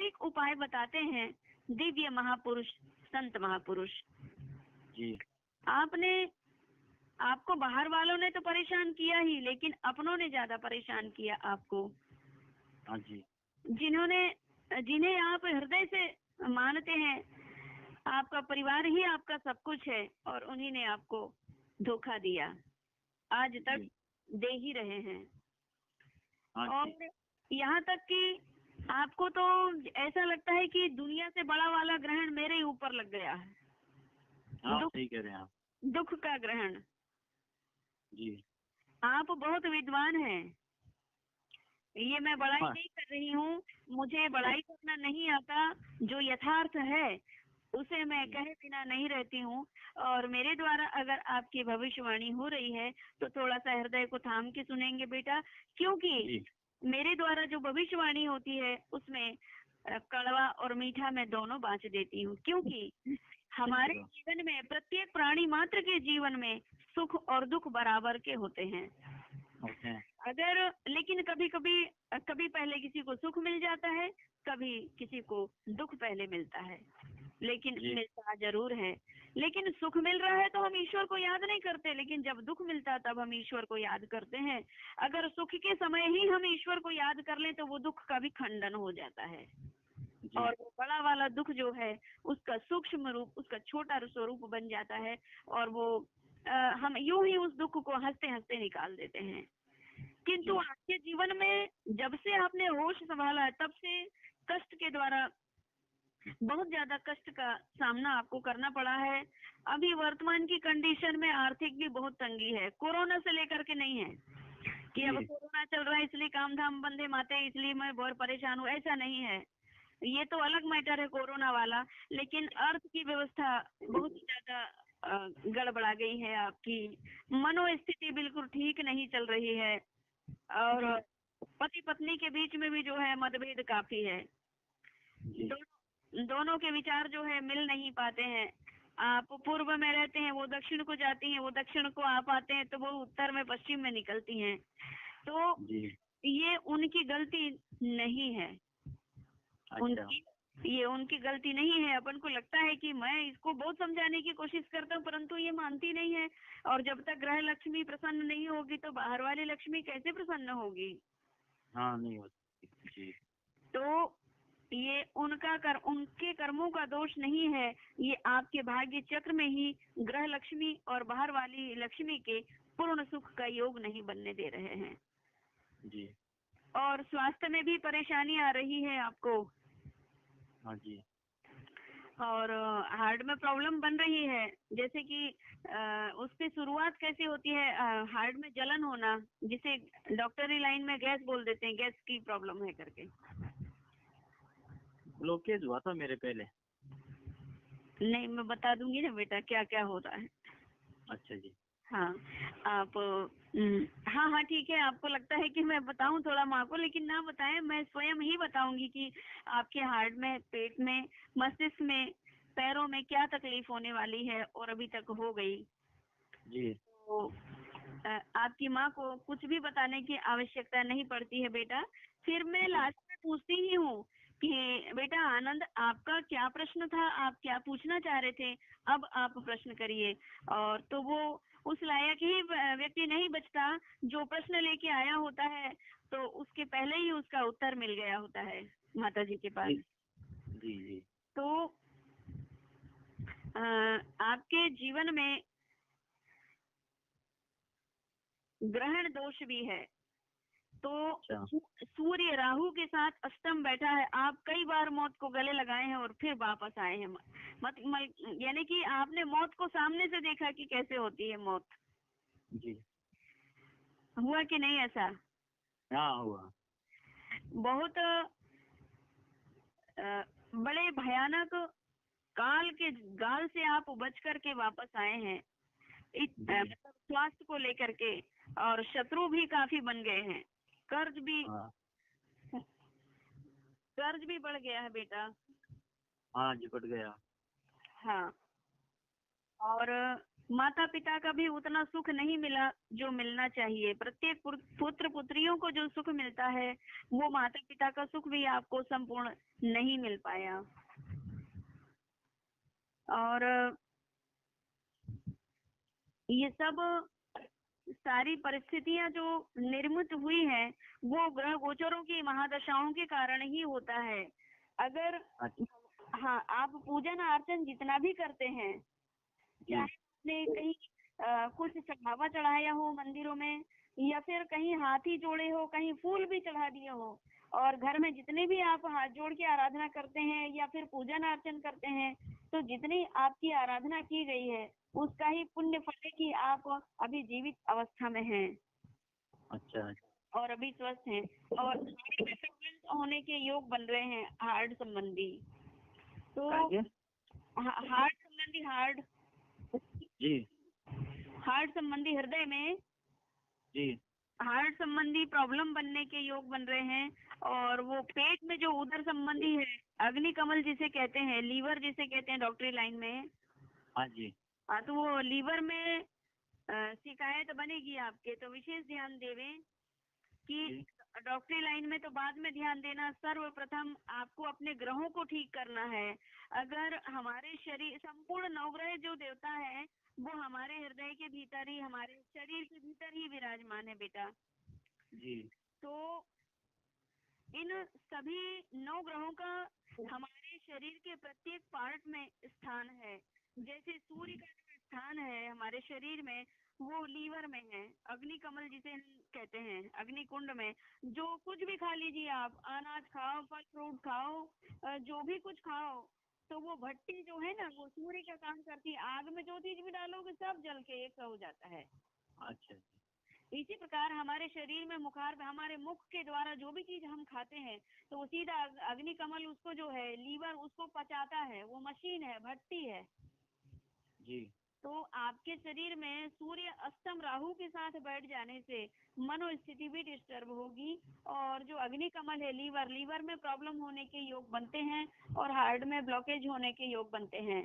तांत्रिक उपाय बताते हैं दिव्य महापुरुष, संत महापुरुष जी। आपको बाहर वालों ने तो परेशान किया ही, लेकिन अपनों ने ज्यादा परेशान किया आपको। हाँ जी। जिन्हें आप हृदय से मानते हैं, आपका परिवार ही आपका सब कुछ है, और उन्हीं ने आपको धोखा दिया, आज तक दे ही रहे हैं। और यहाँ तक कि आपको तो ऐसा लगता है कि दुनिया से बड़ा वाला ग्रहण मेरे ही ऊपर लग गया है। सही कह रहे हैं आप। दुख का ग्रहण। जी। आप बहुत विद्वान हैं, ये मैं बड़ाई नहीं कर रही हूँ, मुझे बड़ाई करना नहीं आता, जो यथार्थ है उसे मैं कहे बिना नहीं रहती हूँ। और मेरे द्वारा अगर आपकी भविष्यवाणी हो रही है तो थोड़ा सा हृदय को थाम के सुनेंगे बेटा, क्योंकि मेरे द्वारा जो भविष्यवाणी होती है उसमें कड़वा और मीठा मैं दोनों बाँच देती हूँ, क्योंकि हमारे जीवन में, प्रत्येक प्राणी मात्र के जीवन में सुख और दुख बराबर के होते हैं। लेकिन कभी पहले किसी को सुख मिल जाता है, कभी किसी को दुख पहले मिलता है, लेकिन मिलता जरूर है। लेकिन सुख मिल रहा है तो हम ईश्वर को याद नहीं करते, लेकिन जब दुख मिलता है तब हम ईश्वर को याद करते हैं। अगर सुख के समय ही हम ईश्वर को याद कर लें तो वो दुख का भी खंडन हो जाता है, और वो बड़ा वाला दुख जो है उसका सूक्ष्म रूप, उसका छोटा स्वरूप बन जाता है, और वो हम यूं ही उस दुख को हंसते हंसते निकाल देते हैं। किंतु आपके जीवन में जब से आपने होश संभाला है तब से कष्ट के द्वारा बहुत ज्यादा कष्ट का सामना आपको करना पड़ा है। अभी वर्तमान की कंडीशन में आर्थिक भी बहुत तंगी है, कोरोना से लेकर के नहीं है कि अब कोरोना चल रहा है इसलिए काम धाम बंदे माते इसलिए मैं बहुत परेशान हूँ, ऐसा नहीं है। ये तो अलग मैटर है कोरोना वाला, लेकिन अर्थ की व्यवस्था बहुत ज्यादा गड़बड़ा गई है, आपकी मनोस्थिति बिल्कुल ठीक नहीं चल रही है, और पति पत्नी के बीच में भी जो है मतभेद काफी है। दोनों के विचार जो है मिल नहीं पाते हैं। आप पूर्व में रहते हैं, वो दक्षिण को जाती हैं, वो दक्षिण को आप आते हैं तो वो उत्तर में पश्चिम में निकलती हैं। तो ये उनकी गलती नहीं है। ये उनकी गलती नहीं है। अपन को लगता है कि मैं इसको बहुत समझाने की कोशिश करता हूँ, परंतु ये मानती नहीं है, और जब तक ग्रह लक्ष्मी प्रसन्न नहीं होगी तो बाहर वाली लक्ष्मी कैसे प्रसन्न होगी? नहीं होती। तो ये उनके कर्मों का दोष नहीं है, ये आपके भाग्य चक्र में ही ग्रह लक्ष्मी और बाहर वाली लक्ष्मी के पूर्ण सुख का योग नहीं बनने दे रहे हैं जी। और स्वास्थ्य में भी परेशानी आ रही है आपको। हाँ जी। और हार्ट में प्रॉब्लम बन रही है, जैसे कि उसकी शुरुआत कैसे होती है, हार्ट में जलन होना, जिसे डॉक्टरी लाइन में गैस बोल देते हैं, गैस की प्रॉब्लम है करके। ब्लॉकेज हुआ था मेरे पहले। नहीं, मैं बता दूंगी ना बेटा क्या क्या होता है। अच्छा जी। हाँ आप हाँ ठीक है, आपको लगता है कि मैं बताऊं थोड़ा माँ को, लेकिन ना बताएं, मैं स्वयं ही बताऊंगी कि आपके हार्ट में, पेट में, मस्तिष्क में, पैरों में क्या तकलीफ होने वाली है और अभी तक हो गई जी। तो आपकी माँ को कुछ भी बताने की आवश्यकता नहीं पड़ती है बेटा। फिर मैं लास्ट में पूछती ही हूँ कि बेटा आनंद, आपका क्या प्रश्न था, आप क्या पूछना चाह रहे थे, अब आप प्रश्न करिए। और तो वो उस लायक ही व्यक्ति नहीं बचता जो प्रश्न लेके आया होता है तो उसके पहले ही उसका उत्तर मिल गया होता है माता जी के पास। जी। तो आपके जीवन में ग्रहण दोष भी है, तो सूर्य राहु के साथ अष्टम बैठा है। आप कई बार मौत को गले लगाए हैं और फिर वापस आए हैं। यानी कि आपने मौत को सामने से देखा कि कैसे होती है मौत। जी। हुआ कि नहीं ऐसा? हाँ हुआ। बहुत बड़े भयानक काल के गाल से आप बच करके वापस आए हैं, स्वास्थ्य को लेकर के, और शत्रु भी काफी बन गए हैं, कर्ज भी बढ़ गया है बेटा। हाँ जी, बढ़ गया। हाँ, और माता पिता का भी उतना सुख नहीं मिला जो मिलना चाहिए। प्रत्येक पुत्र पुत्रियों को जो सुख मिलता है वो माता पिता का सुख भी आपको संपूर्ण नहीं मिल पाया। और ये सब सारी परिस्थितियां जो निर्मित हुई है वो ग्रह गोचरों की महादशाओं के कारण ही होता है। अगर हाँ, आप पूजन अर्चन जितना भी करते हैं, चाहे आपने कहीं कुछ चढ़ावा चढ़ाया हो मंदिरों में, या फिर कहीं हाथी जोड़े हो, कहीं फूल भी चढ़ा दिए हो, और घर में जितने भी आप हाथ जोड़ के आराधना करते हैं या फिर पूजन अर्चन करते हैं, तो जितनी आपकी आराधना की गई है उसका ही पुण्य फल है कि आप अभी जीवित अवस्था में हैं। अच्छा। और अभी स्वस्थ हैं और होने के योग बन रहे हैं हार्ट संबंधी। तो हार्ट संबंधी जी हार्ट संबंधी हृदय में जी हार्ट संबंधी प्रॉब्लम बनने के योग बन रहे हैं। और वो पेट में जो उदर संबंधी है, अग्नि कमल जिसे कहते हैं, लीवर जिसे कहते हैं डॉक्टरी लाइन में। हाँ जी। हाँ, तो वो लीवर में शिकायत बनेगी आपके, तो विशेष ध्यान देवें कि डॉक्टरी लाइन में तो बाद में ध्यान देना, सर्वप्रथम आपको अपने ग्रहों को ठीक करना है। अगर हमारे शरीर संपूर्ण नवग्रह जो देवता है वो हमारे हृदय के भीतर ही, हमारे शरीर के भीतर ही विराजमान है बेटा जी। तो इन सभी 9 ग्रहों का हमारे शरीर के प्रत्येक पार्ट में स्थान है। जैसे सूर्य का जो स्थान है हमारे शरीर में वो लीवर में है, अग्नि कमल जिसे हम कहते हैं, अग्नि कुंड में। जो कुछ भी खा लीजिए आप, अनाज खाओ, फल फ्रूट खाओ, जो भी कुछ खाओ, तो वो भट्टी जो है ना वो सूर्य का काम करती है। आग में जो चीज भी डालोगे सब जल के एक हो जाता है। अच्छा। इसी प्रकार हमारे शरीर में मुखार में हमारे मुख के द्वारा जो भी चीज हम खाते हैं तो वो सीधा अग्नि कमल उसको जो है लीवर उसको पचाता है, वो मशीन है, भट्टी है जी। तो आपके शरीर में सूर्य अस्तम राहु के साथ बैठ जाने से मनोस्थिति भी डिस्टर्ब होगी। और जो अग्नि कमल है लीवर में प्रॉब्लम होने के योग बनते हैं और हार्ट में ब्लॉकेज होने के योग बनते हैं।